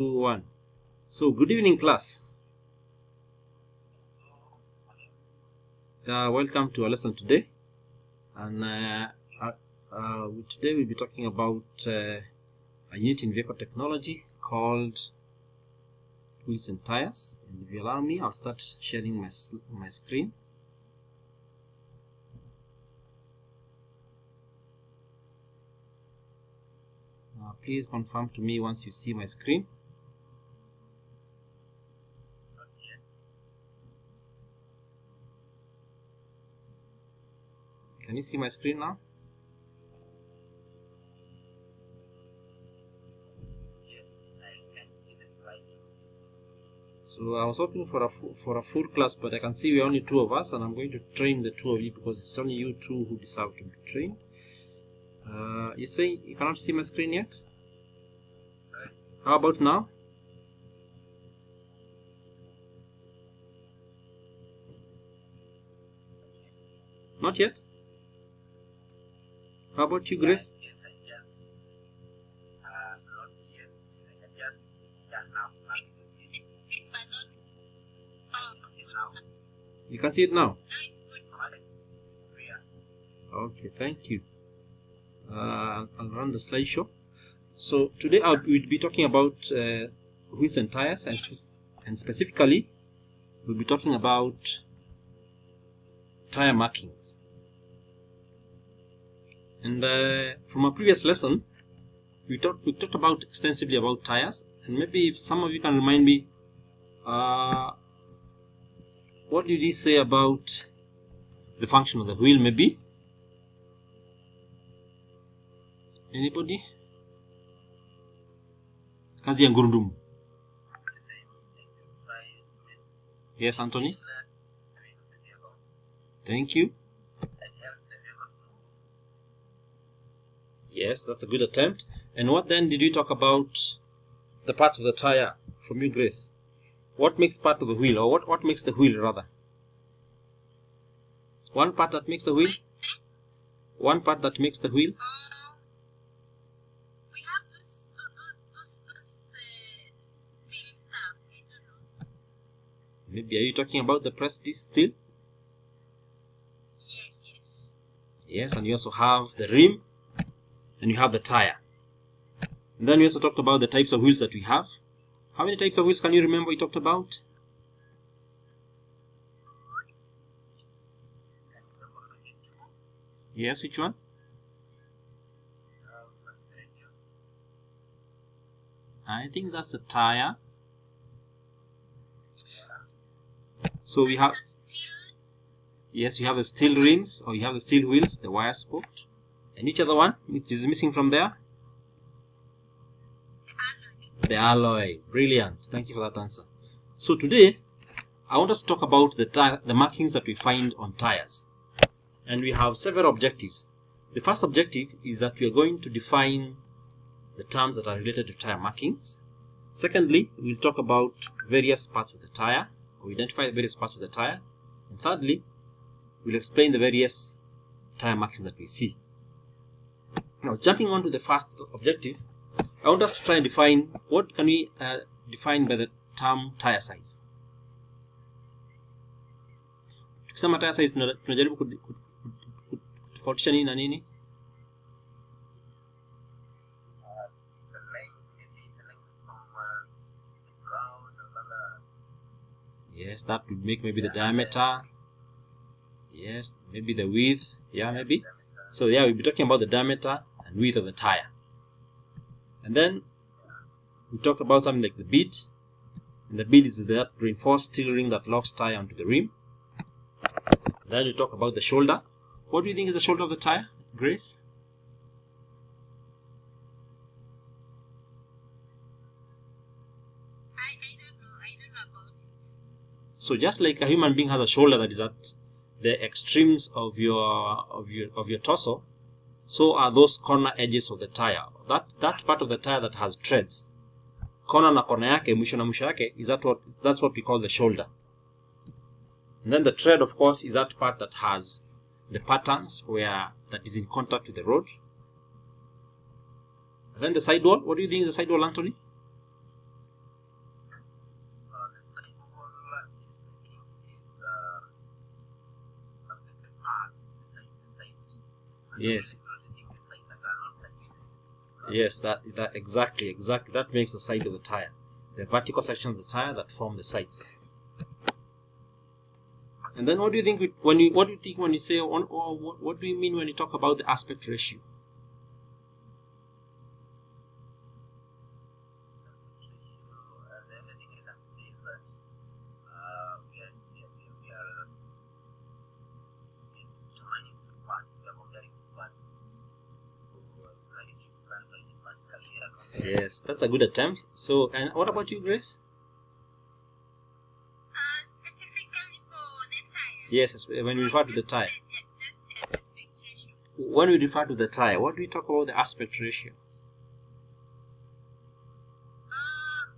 2, 1. So, good evening, class. Welcome to our lesson today. And today we'll be talking about a unit in vehicle technology called wheels and tires. And if you allow me, I'll start sharing my screen. Please confirm to me once you see my screen. Can you see my screen now? So I was hoping for a full class, but I can see we're only 2 of us, and I'm going to train the 2 of you because it's only you 2 who deserve to be trained. You say you cannot see my screen yet? How about now? Not yet? How about you, Grace? You can see it now? Okay, thank you. I'll run the slideshow. So today we'll be talking about wheels and tires, and specifically we'll be talking about tire markings. And from our previous lesson, we talked extensively about tires, and maybe if some of you can remind me, what did he say about the function of the wheel? Maybe anybody? Kazi ya ngurudumu. Yes, Anthony. Thank you. Yes, that's a good attempt. And what then did we talk about the parts of the tire from you, Grace? What makes part of the wheel, or what makes the wheel rather? One part that makes the wheel? One part that makes the wheel? We have this steel stuff, I don't know. Maybe are you talking about the press disc steel? Yes. Yes, and you also have the rim, and you have the tire. And then we also talked about the types of wheels that we have. How many types of wheels can you remember we talked about? Yes, which one? I think that's the tire. So we have, yes, you have the steel rims, or you have the steel wheels, the wire spoke. And which other one is missing from there? The alloy. Brilliant. Thank you for that answer. So today, I want us to talk about the markings that we find on tires. And we have several objectives. The first objective is that we are going to define the terms that are related to tire markings. Secondly, we'll talk about various parts of the tire, or identify the various parts of the tire. And thirdly, we'll explain the various tire markings that we see. Now, jumping on to the first objective, I want us to try and define, what can we define by the term tire size. Tukisema tire size, tunajaribu kutofautisha nini na nini? Yes, that would make maybe the diameter. Yes, maybe the width. Yeah, maybe. So yeah, we'll be talking about the diameter and width of the tire. And then we talked about something like the bead. And the bead is that reinforced steel ring that locks tire onto the rim. Then we talk about the shoulder. What do you think is the shoulder of the tire, Grace? I don't know about it. So just like a human being has a shoulder that is at the extremes of your torso, so are those corner edges of the tire. That part of the tire that has treads, corner na corner yake, mwisho na mwisho yake, that's what we call the shoulder. And then the tread, of course, is that part that has the patterns that is in contact with the road. And then the sidewall. What do you think is the sidewall, Anthony? Yes. Yes, that exactly. That makes the side of the tire, the vertical section of the tire that form the sides. And then, what do you think when you say on, or what do you mean when you talk about the aspect ratio? Yes, that's a good attempt. So, and what about you, Grace? Specifically for the tire. Yes, when we refer to the tire. That's the aspect ratio. When we refer to the tire, what do we talk about the aspect ratio?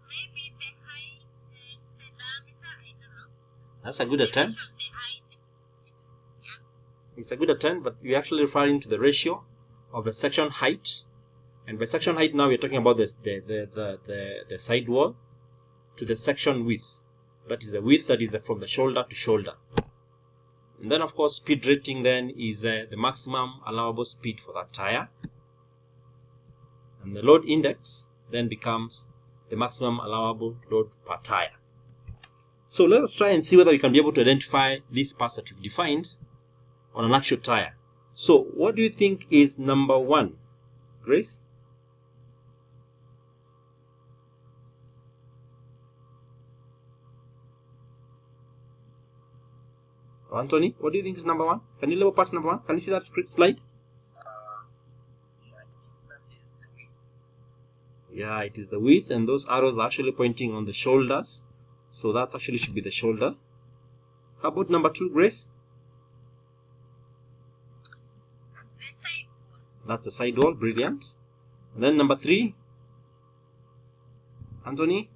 Maybe the height and the diameter. I don't know. That's a good The attempt. ratio of the height. Yeah. It's a good attempt, but we're actually referring to the ratio of the section height. And by section height now we're talking about the side wall to the section width. That is the width that is from the shoulder to shoulder. And then of course speed rating then is the maximum allowable speed for that tire. And the load index then becomes the maximum allowable load per tire. So let us try and see whether we can be able to identify these parts that we've defined on an actual tire. So what do you think is number 1, Grace? Anthony, what do you think is number 1? Can you label part number 1? Can you see that slide? Yeah, it is the width, and those arrows are actually pointing on the shoulders. So that actually should be the shoulder. How about number 2, Grace? The side wall. That's the side wall. Brilliant. And then number 3, Anthony?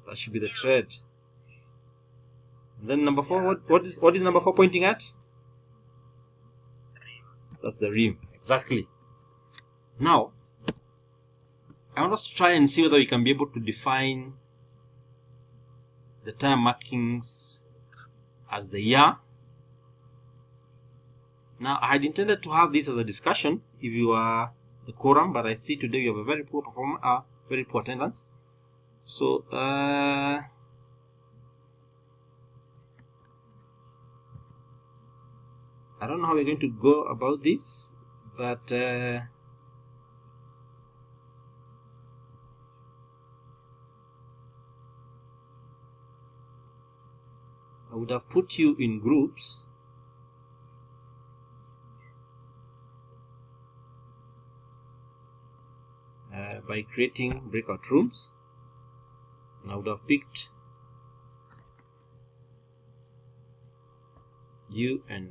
That should be the tread. And then number 4, what is number 4 pointing at? That's the rim. Exactly. Now, I want us to try and see whether we can be able to define the tire markings as the year. Now, I had intended to have this as a discussion if you are the quorum, but I see today you have a very poor very poor attendance. So, I don't know how we're going to go about this, but I would have put you in groups by creating breakout rooms, and I would have picked you and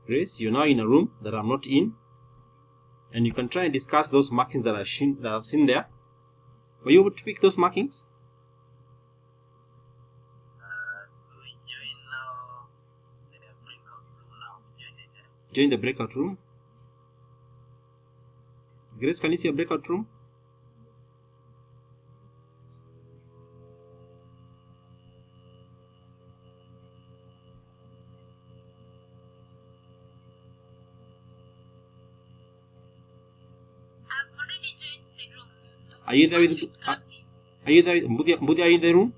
Grace. You're now in a room that I'm not in, and you can try and discuss those markings that I've seen there. Were you able to pick those markings? Join the breakout room. Grace, can you see a breakout room? I've already joined the room. Are you there with are you there? Mbudi, are you in the room?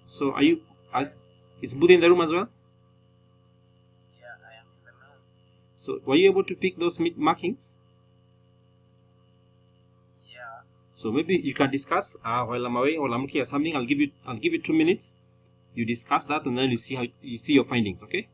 So is Mbudi in the room as well? Yeah, I am in the room. So were you able to pick those markings? Yeah. So maybe you can discuss while I'm away, while I'm looking at something. I'll give you 2 minutes. You discuss that, and then you see your findings. Okay?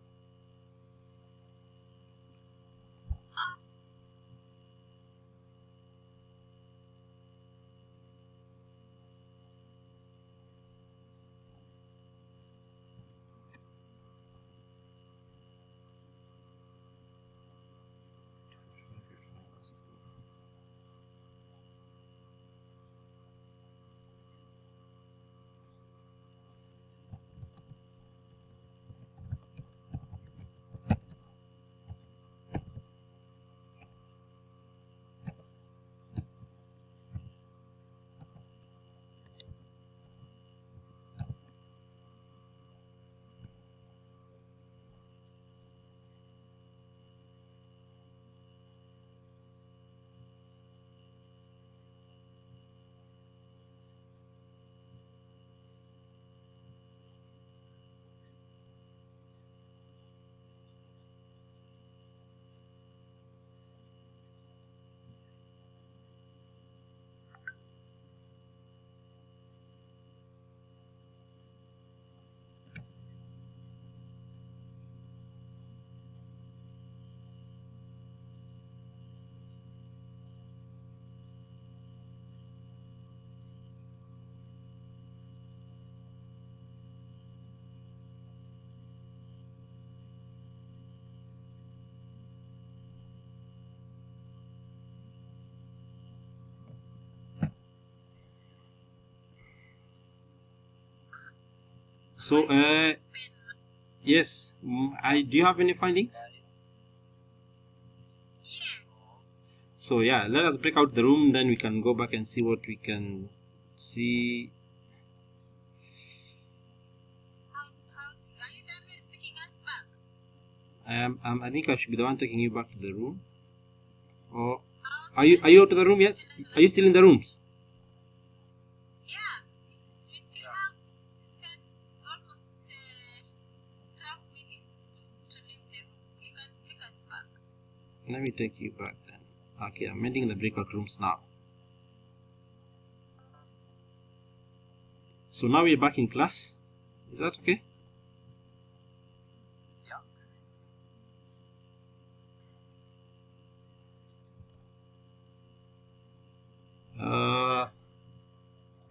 So, yes, do you have any findings? Yes. So yeah, let us break out the room, then we can go back and see what we can see. How are you done with taking us back? I think I should be the one taking you back to the room. Or How are you out of the room? Yes. Are you still in the rooms? Yeah. We still have 10, almost 12 minutes to leave the room. You can take us back. Let me take you back then. Okay, I'm ending the breakout rooms now. So now we're back in class. Is that okay?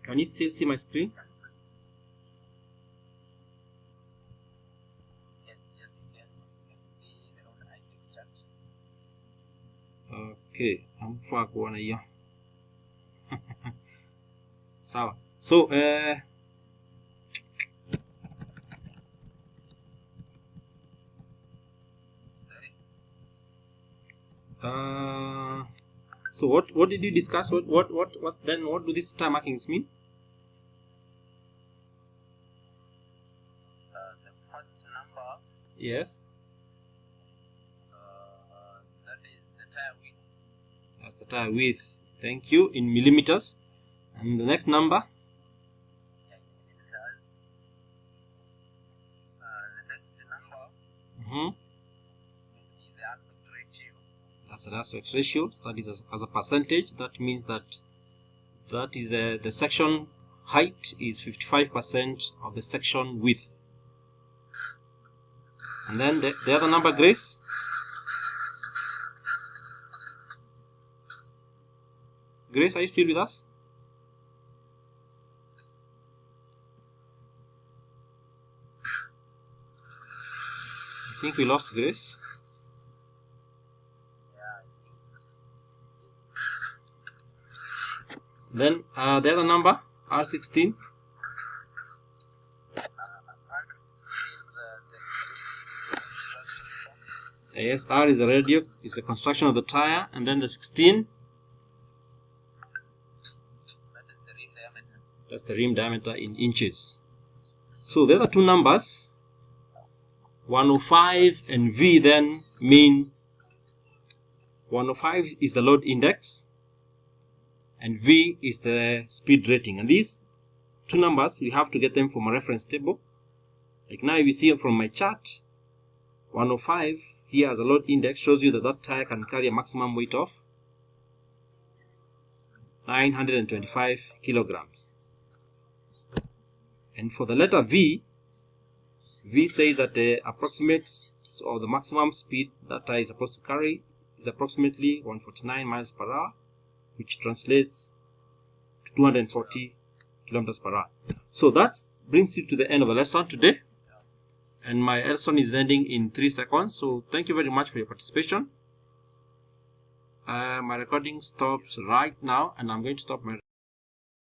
Can you still see my screen? Yes, you can. You can see the road I church. Okay, I'm far kuona hiyo. Sawa. So so what did you discuss? What then what do these star markings mean? The first number, Yes. that is the tire width. That's the tire width. Thank you. In millimeters. And the next number? Yeah, in millimeters. The next number is the aspect ratio. That's the aspect ratio. So that is as a percentage. That means that is the section height is 55% of the section width. And then the other number, Grace? Grace, are you still with us? I think we lost Grace. Then the other number, R16. Yes, R is the radius, is the construction of the tire, and then the 16. That is the rim diameter. That's the rim diameter in inches. So the other two numbers, 105 and V, then mean 105 is the load index and V is the speed rating. And these two numbers, we have to get them from a reference table. Like now, if you see from my chart, 105 here as a load index shows you that tire can carry a maximum weight of 925 kilograms. And for the letter V says that the approximate or the maximum speed that tire is supposed to carry is approximately 149 miles per hour, which translates to 240 kilometers per hour. So that brings you to the end of the lesson today. And my lesson is ending in 3 seconds. So thank you very much for your participation. My recording stops right now, and I'm going to stop my